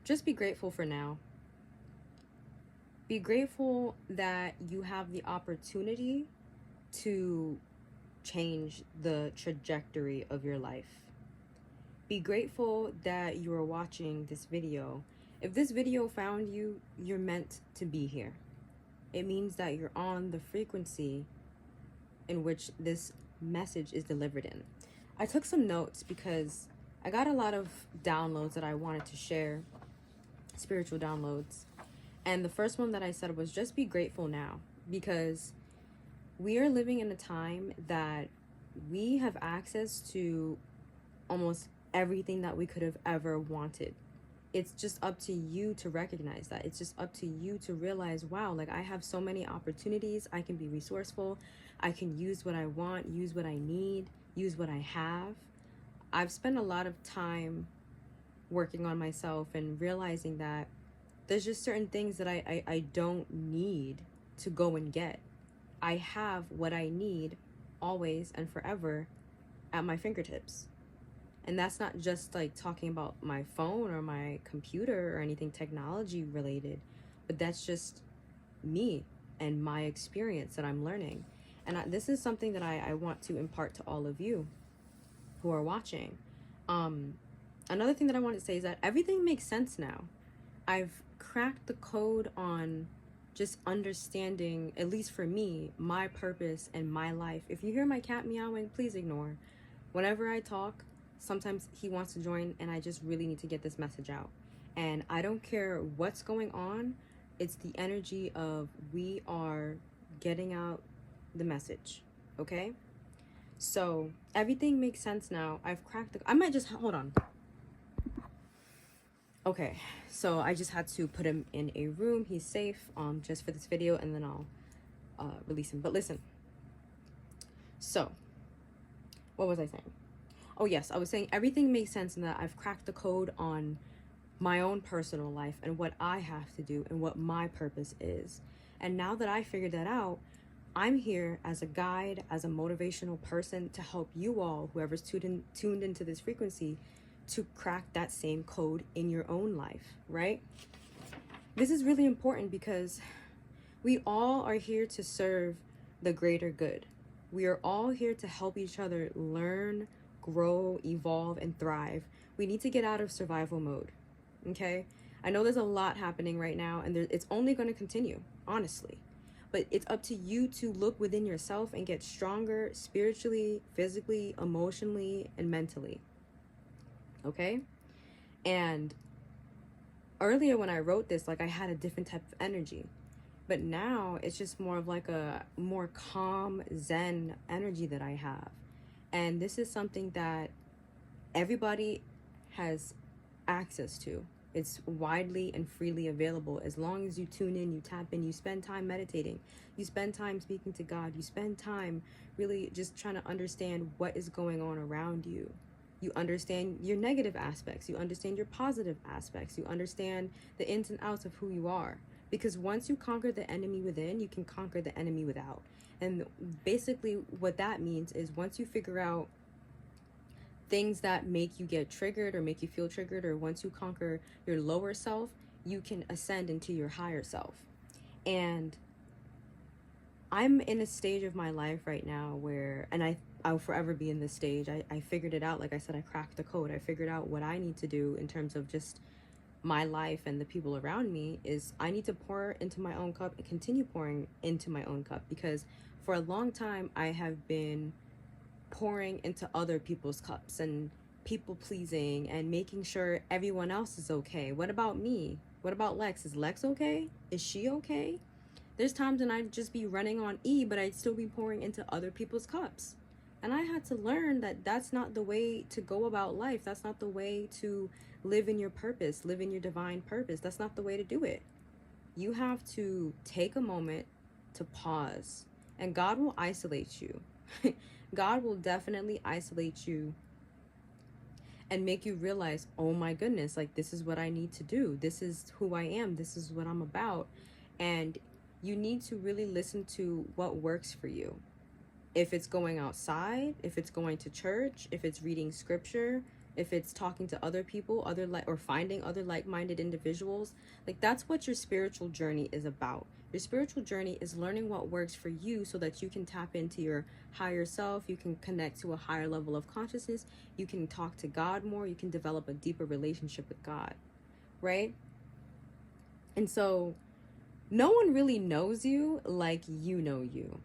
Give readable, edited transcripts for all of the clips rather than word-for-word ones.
just be grateful for now. Be grateful that you have the opportunity to change the trajectory of your life. Be grateful that you are watching this video. If this video found you, you're meant to be here. It means that you're on the frequency in which this message is delivered in. I took some notes because I got a lot of downloads that I wanted to share, spiritual downloads. And the first one that I said was just be grateful now, because we are living in a time that we have access to almost everything that we could have ever wanted. It's just up to you to recognize that. It's just up to you to realize, wow, like I have so many opportunities. I can be resourceful. I can use what I want, use what I need, use what I have. I've spent a lot of time working on myself and realizing that there's just certain things that I don't need to go and get. I have what I need always and forever at my fingertips. And that's not just like talking about my phone or my computer or anything technology related, but that's just me and my experience that I'm learning. And this is something that I want to impart to all of you who are watching. Another thing that I want to say is that everything makes sense now. I've cracked the code on just understanding, at least for me, my purpose and my life. If you hear my cat meowing, please ignore. Whenever I talk, sometimes he wants to join, and I just really need to get this message out. And I don't care what's going on. It's the energy of we are getting out the message, okay? So everything makes sense now. I've cracked the... I might just... Hold on. Okay, so I just had to put him in a room. He's safe, just for this video, and then I'll release him. But listen. So, what was I saying? Oh yes, I was saying everything makes sense in that I've cracked the code on my own personal life and what I have to do and what my purpose is. And now that I figured that out, I'm here as a guide, as a motivational person to help you all, whoever's tuned into this frequency, to crack that same code in your own life, right? This is really important because we all are here to serve the greater good. We are all here to help each other learn, grow, evolve, and thrive. We need to get out of survival mode, okay? I know there's a lot happening right now, and it's only going to continue, honestly. But it's up to you to look within yourself and get stronger spiritually, physically, emotionally, and mentally. Okay? And earlier when I wrote this, like I had a different type of energy. But now it's just more of like a more calm, zen energy that I have. And this is something that everybody has access to. It's widely and freely available as long as you tune in, you tap in, you spend time meditating, you spend time speaking to God, you spend time really just trying to understand what is going on around you. You understand your negative aspects, you understand your positive aspects, you understand the ins and outs of who you are. Because once you conquer the enemy within, you can conquer the enemy without. And basically what that means is once you figure out things that make you get triggered or make you feel triggered, or once you conquer your lower self, you can ascend into your higher self. And I'm in a stage of my life right now where, and I'll forever be in this stage. I figured it out. Like I said, I cracked the code. I figured out what I need to do in terms of just my life and the people around me. Is I need to pour into my own cup and continue pouring into my own cup, because for a long time I have been pouring into other people's cups and people pleasing and making sure everyone else is okay. What about me? What about Lex? Is Lex okay? Is she okay? There's times when I'd just be running on E, but I'd still be pouring into other people's cups. And I had to learn that that's not the way to go about life. That's not the way to live in your purpose, live in your divine purpose. That's not the way to do it. You have to take a moment to pause, and God will isolate you. God will definitely isolate you and make you realize, oh my goodness, like this is what I need to do. This is who I am. This is what I'm about. And you need to really listen to what works for you. If it's going outside, if it's going to church, if it's reading scripture, if it's talking to other people, or finding other like-minded individuals, like that's what your spiritual journey is about. Your spiritual journey is learning what works for you so that you can tap into your higher self, you can connect to a higher level of consciousness, you can talk to God more, you can develop a deeper relationship with God, right? And so no one really knows you like you know you.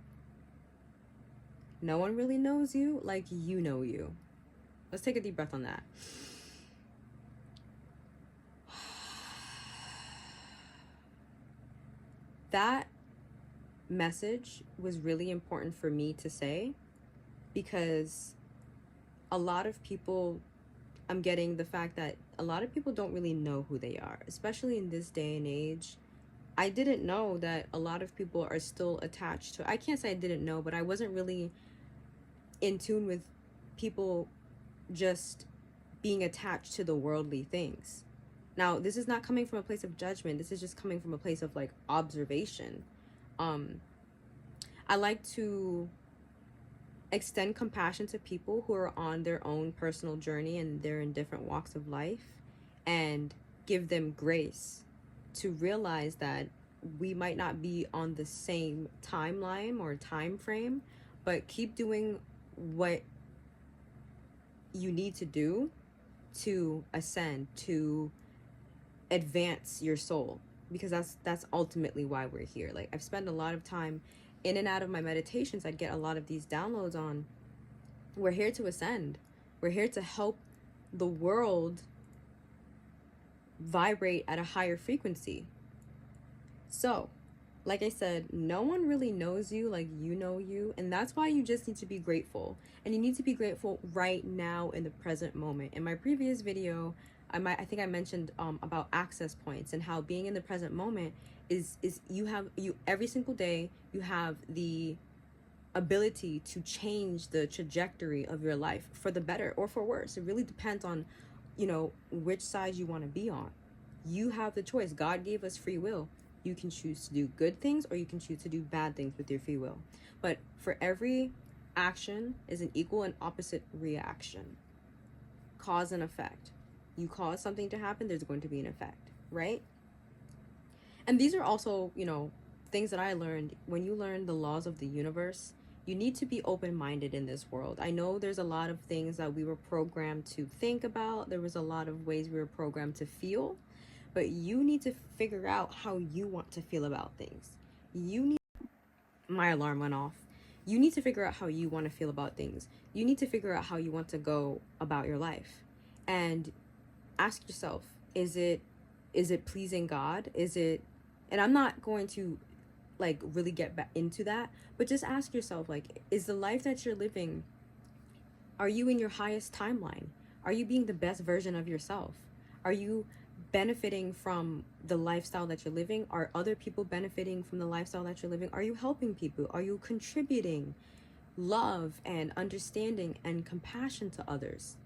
No one really knows you like you know you. Let's take a deep breath on that. That message was really important for me to say, because a lot of people, I'm getting the fact that a lot of people don't really know who they are, especially in this day and age. I didn't know that a lot of people are still attached to, I can't say I didn't know, but I wasn't really in tune with people just being attached to the worldly things. Now, this is not coming from a place of judgment. This is just coming from a place of like observation. I like to extend compassion to people who are on their own personal journey and they're in different walks of life, and give them grace to realize that we might not be on the same timeline or time frame, but keep doing what you need to do to ascend, to advance your soul, because that's ultimately why we're here. Like, I've spent a lot of time in and out of my meditations. I'd get a lot of these downloads on, we're here to ascend, we're here to help the world vibrate at a higher frequency. So like I said, no one really knows you like you know you, and that's why you just need to be grateful. And you need to be grateful right now in the present moment. In my previous video, I think I mentioned about access points, and how being in the present moment is you every single day you have the ability to change the trajectory of your life for the better or for worse. It really depends on, which side you want to be on. You have the choice. God gave us free will. You can choose to do good things or you can choose to do bad things with your free will. But for every action is an equal and opposite reaction. Cause and effect. You cause something to happen, there's going to be an effect, right? And these are also, things that I learned. When you learn the laws of the universe, you need to be open-minded in this world. I know there's a lot of things that we were programmed to think about. There was a lot of ways we were programmed to feel. But you need to figure out how you want to feel about things. My alarm went off. You need to figure out how you want to feel about things. You need to figure out how you want to go about your life. And ask yourself, is it pleasing God? And I'm not going to really get back into that, but just ask yourself, is the life that you're living, are you in your highest timeline? Are you being the best version of yourself? Are you benefiting from the lifestyle that you're living? Are other people benefiting from the lifestyle that you're living? Are you helping people? Are you contributing love and understanding and compassion to others?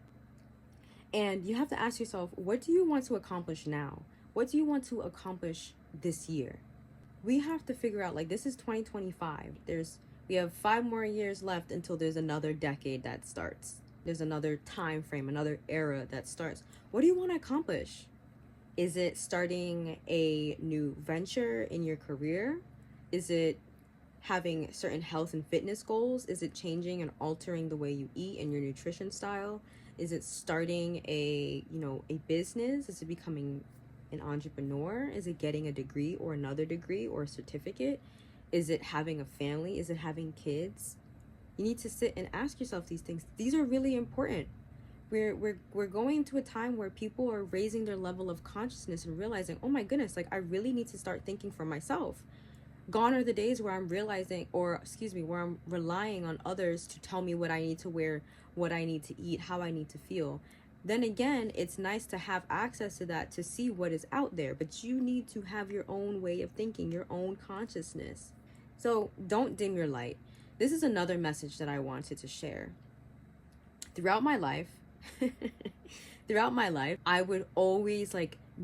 And you have to ask yourself, what do you want to accomplish now? What do you want to accomplish this year? We have to figure out, this is 2025. We have 5 more years left until there's another decade that starts. There's another time frame, another era that starts. What do you want to accomplish? Is it starting a new venture in your career? Is it having certain health and fitness goals? Is it changing and altering the way you eat and your nutrition style? Is it starting a business? Is it becoming an entrepreneur? Is it getting a degree or another degree or a certificate? Is it having a family? Is it having kids? You need to sit and ask yourself these things. These are really important. We're going to a time where people are raising their level of consciousness and realizing, oh my goodness, I really need to start thinking for myself. Gone are the days where I'm realizing, where I'm relying on others to tell me what I need to wear, what I need to eat, how I need to feel. Then again, it's nice to have access to that, to see what is out there, but you need to have your own way of thinking, your own consciousness. So don't dim your light. This is another message that I wanted to share. Throughout my life, I would always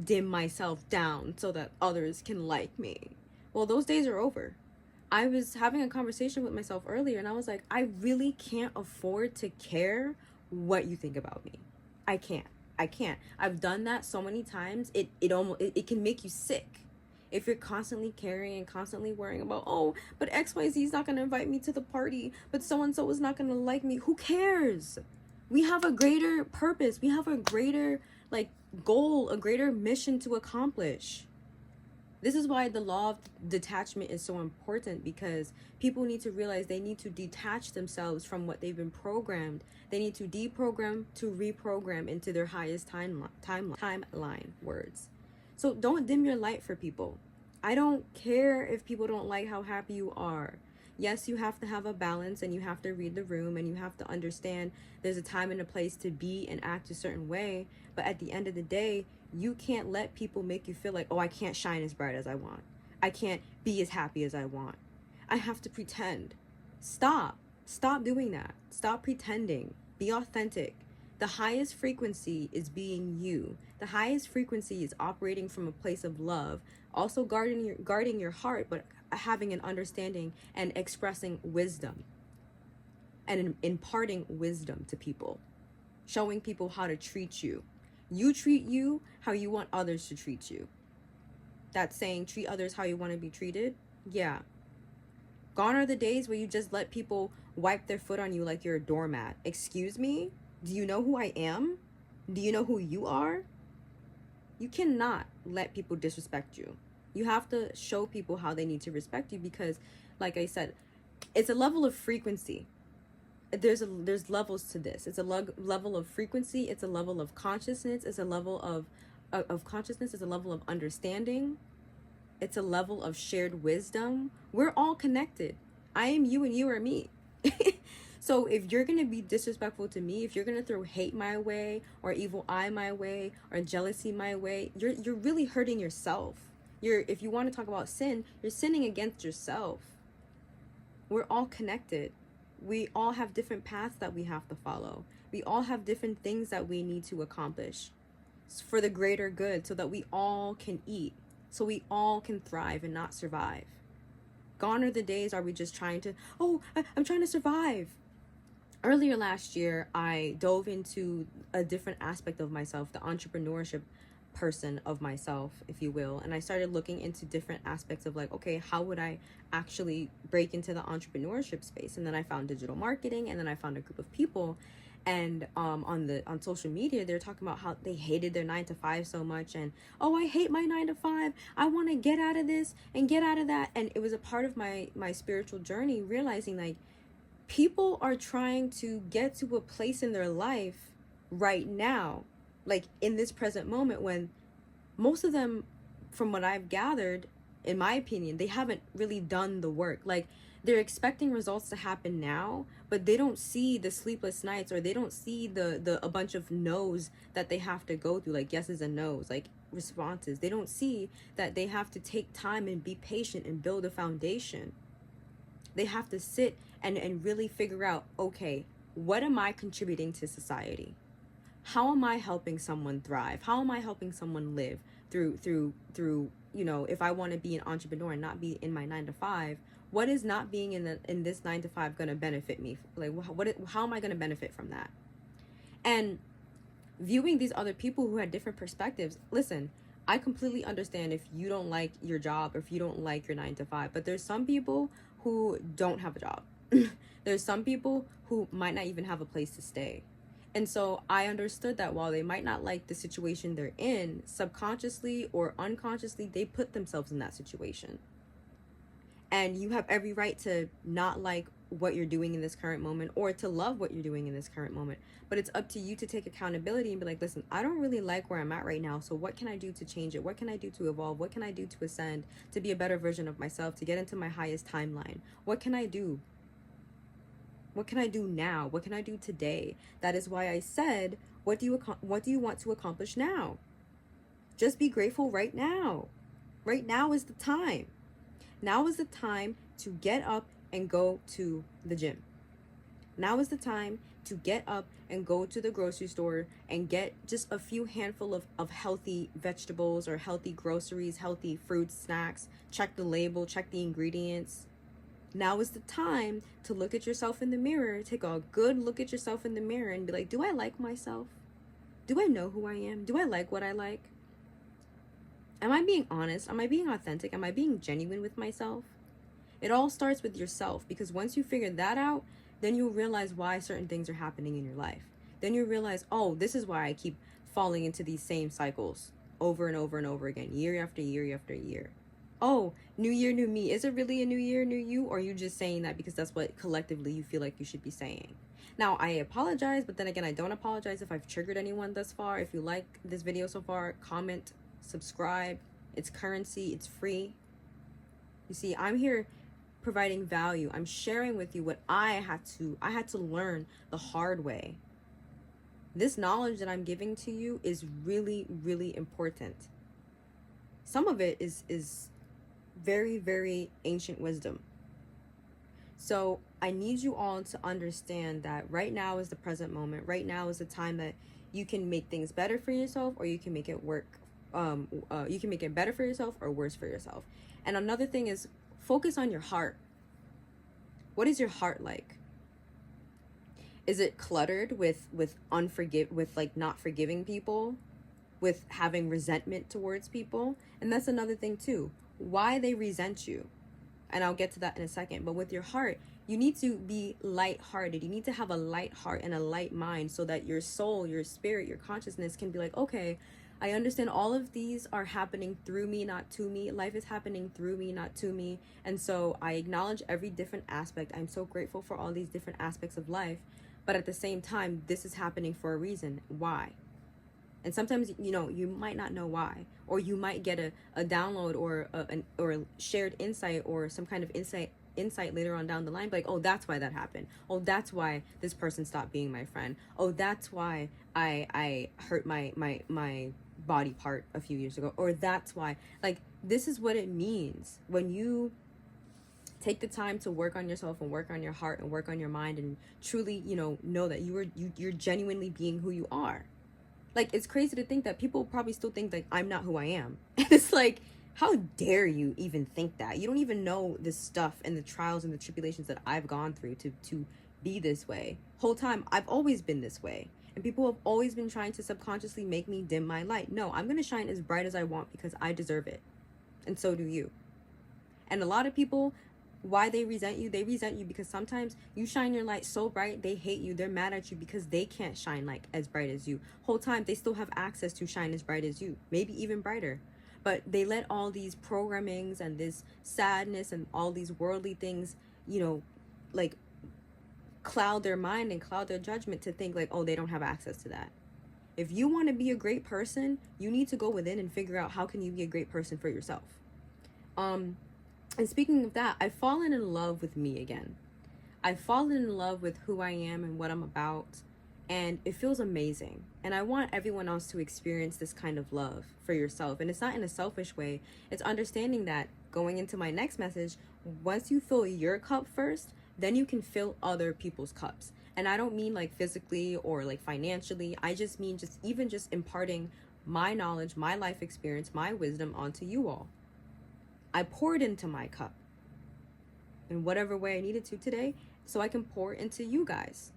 dim myself down so that others can like me. Well, those days are over. I was having a conversation with myself earlier and I was like, I really can't afford to care what you think about me. I can't. I can't. I've done that so many times. It can make you sick. If you're constantly carrying, constantly worrying about, oh, but XYZ is not going to invite me to the party, but so-and-so is not going to like me. Who cares? We have a greater purpose. We have a greater, like, goal, a greater mission to accomplish. This is why the law of detachment is so important, because people need to realize they need to detach themselves from what they've been programmed. They need to deprogram to reprogram into their highest timeline words. So don't dim your light for people. I don't care if people don't like how happy you are. Yes, you have to have a balance, and you have to read the room, and you have to understand there's a time and a place to be and act a certain way. But at the end of the day, you can't let people make you feel like, oh, I can't shine as bright as I want. I can't be as happy as I want. I have to pretend. Stop doing that. Stop pretending. Be authentic. The highest frequency is being you. The highest frequency is operating from a place of love, also guarding your heart, but having an understanding and expressing wisdom and imparting wisdom to people, showing people how to treat you. You treat you how you want others to treat you. That saying, treat others how you want to be treated. Yeah. Gone are the days where you just let people wipe their foot on you like you're a doormat. Excuse me? Do you know who I am? Do you know who you are? You cannot let people disrespect you. You have to show people how they need to respect you, because, like I said, it's a level of frequency. There's levels to this. It's a level of frequency. It's a level of consciousness. It's a level of consciousness. It's a level of understanding. It's a level of shared wisdom. We're all connected. I am you and you are me. So if you're going to be disrespectful to me, if you're going to throw hate my way, or evil eye my way, or jealousy my way, you're really hurting yourself. If you want to talk about sin, you're sinning against yourself. We're all connected. We all have different paths that we have to follow. We all have different things that we need to accomplish for the greater good, so that we all can eat, so we all can thrive and not survive. Gone are the days are we just trying to, I'm trying to survive. Earlier last year, I dove into a different aspect of myself, the entrepreneurship person of myself, if you will. And I started looking into different aspects of, like, okay, how would I actually break into the entrepreneurship space? And then I found digital marketing, and then I found a group of people. And on social media, they're talking about how they hated their 9-to-5 so much, and I hate my 9-to-5. I want to get out of this and get out of that. And it was a part of my spiritual journey, realizing, like, people are trying to get to a place in their life right now, like in this present moment, when most of them, from what I've gathered, in my opinion, they haven't really done the work. Like, they're expecting results to happen now, but they don't see the sleepless nights, or they don't see the a bunch of no's that they have to go through, like yeses and no's, like responses. They don't see that they have to take time and be patient and build a foundation. They have to sit and really figure out, okay, what am I contributing to society? How am I helping someone thrive? How am I helping someone live through, if I want to be an entrepreneur and not be in my 9-to-5, what is not being in this 9-to-5 going to benefit me? Like, how am I going to benefit from that? And viewing these other people who had different perspectives, listen, I completely understand if you don't like your job, or if you don't like your 9-to-5, but there's some people who don't have a job. There's some people who might not even have a place to stay. And so I understood that while they might not like the situation they're in, subconsciously or unconsciously, they put themselves in that situation. And you have every right to not like what you're doing in this current moment, or to love what you're doing in this current moment. But it's up to you to take accountability and be like, listen, I don't really like where I'm at right now. So what can I do to change it? What can I do to evolve? What can I do to ascend, to be a better version of myself, to get into my highest timeline? What can I do? What can I do now? What can I do today? That is why I said, what do you want to accomplish now? Just be grateful right now. Right now is the time. Now is the time to get up and go to the gym. Now is the time to get up and go to the grocery store and get just a few handful of healthy vegetables, or healthy groceries, healthy fruits, snacks. Check the label, check the ingredients. Now is the time to look at yourself in the mirror, take a good look at yourself in the mirror and be like, do I like myself? Do I know who I am? Do I like what I like? Am I being honest? Am I being authentic? Am I being genuine with myself? It all starts with yourself, because once you figure that out, then you'll realize why certain things are happening in your life. Then you realize, oh, this is why I keep falling into these same cycles over and over and over again, year after year after year. Oh, new year, new me. Is it really a new year, new you? Or are you just saying that because that's what collectively you feel like you should be saying? Now, I apologize, but then again, I don't apologize if I've triggered anyone thus far. If you like this video so far, comment, subscribe. It's currency. It's free. You see, I'm here providing value. I'm sharing with you what I had to learn the hard way. This knowledge that I'm giving to you is really, really important. Some of it is very, very ancient wisdom. So I need you all to understand that right now is the present moment. Right now is the time that you can make things better for yourself, or you can make it work. You can make it better for yourself or worse for yourself. And another thing is, focus on your heart. What is your heart like? Is it cluttered with like not forgiving people, with having resentment towards people? And that's another thing too. Why they resent you. And I'll get to that in a second. But with your heart, you need to be light-hearted. You need to have a light heart and a light mind, so that your soul, your spirit, your consciousness can be like, okay, I understand all of these are happening through me, not to me. Life is happening through me, not to me. And so I acknowledge every different aspect. I'm so grateful for all these different aspects of life. But at the same time, this is happening for a reason. Why? And sometimes, you might not know why. Or you might get a download or a shared insight, or some kind of insight later on down the line, like, oh, that's why that happened. Oh, that's why this person stopped being my friend. Oh, that's why I hurt my body part a few years ago. Or that's why, like, this is what it means when you take the time to work on yourself and work on your heart and work on your mind, and truly, know that you're genuinely being who you are. Like, it's crazy to think that people probably still think like I'm not who I am. And it's like, how dare you even think that? You don't even know the stuff and the trials and the tribulations that I've gone through to be this way. Whole time, I've always been this way. And people have always been trying to subconsciously make me dim my light. No, I'm going to shine as bright as I want, because I deserve it. And so do you. And a lot of people, why they resent you because sometimes you shine your light so bright, they hate you. They're mad at you because they can't shine like as bright as you. Whole time, they still have access to shine as bright as you, maybe even brighter. But they let all these programmings and this sadness and all these worldly things, like cloud their mind and cloud their judgment to think like, oh, they don't have access to that. If you want to be a great person, you need to go within and figure out how can you be a great person for yourself. And speaking of that, I've fallen in love with me again. I've fallen in love with who I am and what I'm about, and it feels amazing. And I want everyone else to experience this kind of love for yourself. And it's not in a selfish way. It's understanding that, going into my next message, once you fill your cup first, then you can fill other people's cups. And I don't mean like physically or like financially. I just mean just imparting my knowledge, my life experience, my wisdom onto you all. I poured into my cup in whatever way I needed to today, so I can pour into you guys.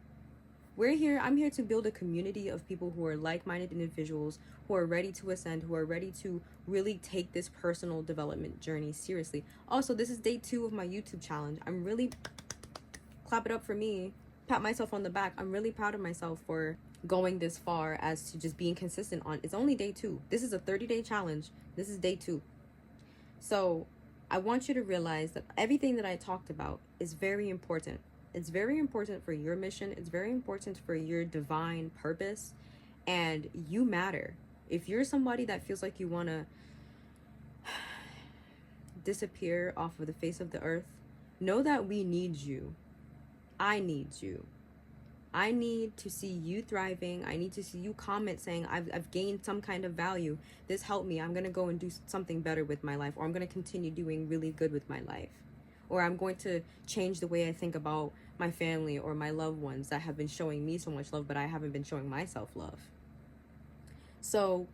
I'm here to build a community of people who are like-minded individuals, who are ready to ascend, who are ready to really take this personal development journey seriously. Also, this is day 2 of my YouTube challenge. I'm really, clap it up for me, pat myself on the back. I'm really proud of myself for going this far as to just being consistent on. It's only day 2. This is a 30-day challenge. This is day 2. So I want you to realize that everything that I talked about is very important. It's very important for your mission. It's very important for your divine purpose. And you matter. If you're somebody that feels like you want to disappear off of the face of the earth, know that we need you. I need you. I need to see you thriving. I need to see you comment saying, I've gained some kind of value. This helped me. I'm going to go and do something better with my life. Or I'm going to continue doing really good with my life. Or I'm going to change the way I think about my family or my loved ones that have been showing me so much love, but I haven't been showing myself love. So,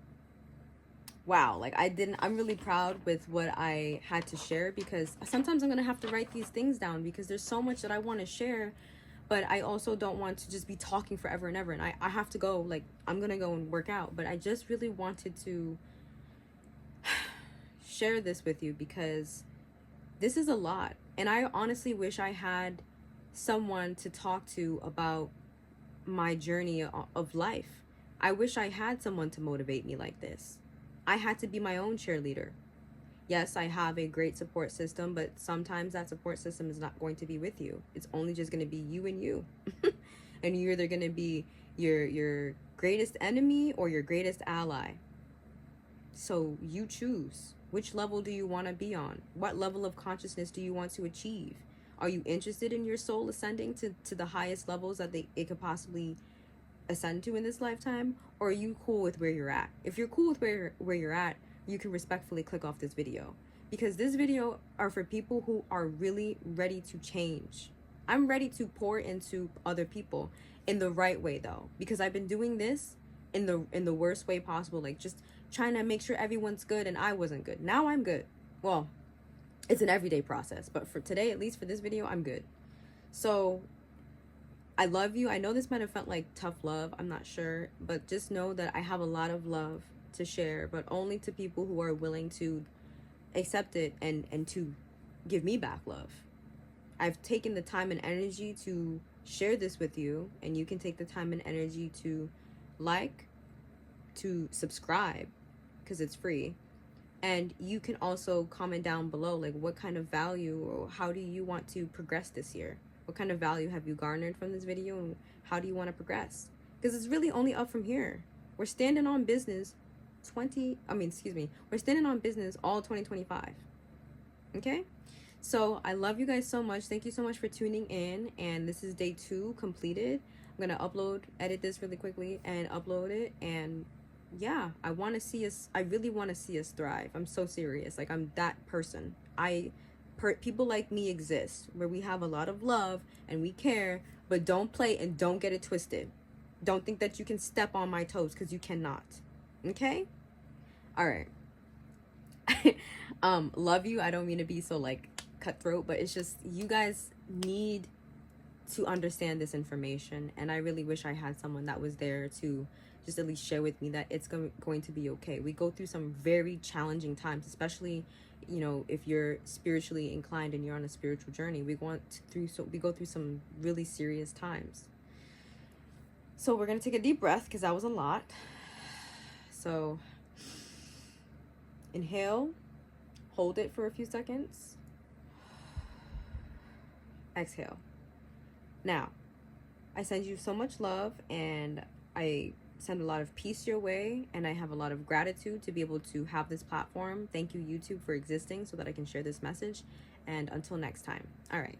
wow, like I'm really proud with what I had to share, because sometimes I'm going to have to write these things down because there's so much that I want to share. but I also don't want to just be talking forever and ever. And I have to go, like, I'm gonna go and work out. But I just really wanted to share this with you because this is a lot. And I honestly wish I had someone to talk to about my journey of life. I wish I had someone to motivate me like this. I had to be my own cheerleader. Yes, I have a great support system, but sometimes that support system is not going to be with you. It's only just going to be you and you. And you're either going to be your greatest enemy or your greatest ally. So you choose. Which level do you want to be on? What level of consciousness do you want to achieve? Are you interested in your soul ascending to the highest levels that it could possibly ascend to in this lifetime? Or are you cool with where you're at? If you're cool with where you're at, you can respectfully click off this video, because this video are for people who are really ready to change. I'm ready to pour into other people in the right way though, because I've been doing this in the worst way possible, like just trying to make sure everyone's good, and I wasn't good. Now I'm good. Well, it's an everyday process, but for today, at least for this video, I'm good. So I love you. I know this might have felt like tough love, I'm not sure, but just know that I have a lot of love to share, but only to people who are willing to accept it and to give me back love. I've taken the time and energy to share this with you, and you can take the time and energy to like, to subscribe, because it's free. And you can also comment down below, like, what kind of value or how do you want to progress this year? What kind of value have you garnered from this video, and how do you want to progress? Because it's really only up from here. We're standing on business we're standing on business all 2025. Okay? So I love you guys so much. Thank you so much for tuning in. And this is day 2 completed. I'm gonna edit this really quickly and upload it. And yeah, I really want to see us thrive. I'm so serious. Like, I'm that person. People like me exist, where we have a lot of love and we care, but don't play and don't get it twisted. Don't think that you can step on my toes, because you cannot. Okay? All right. Love you. I don't mean to be so like cutthroat, but it's just, you guys need to understand this information, and I really wish I had someone that was there to just at least share with me that it's going to be okay. We go through some very challenging times, especially, you know, if you're spiritually inclined and you're on a spiritual journey. We go through some really serious times. So we're gonna take a deep breath, because that was a lot. So inhale, hold it for a few seconds, exhale. Now, I send you so much love, and I send a lot of peace your way, and I have a lot of gratitude to be able to have this platform. Thank you, YouTube, for existing so that I can share this message. And until next time. All right.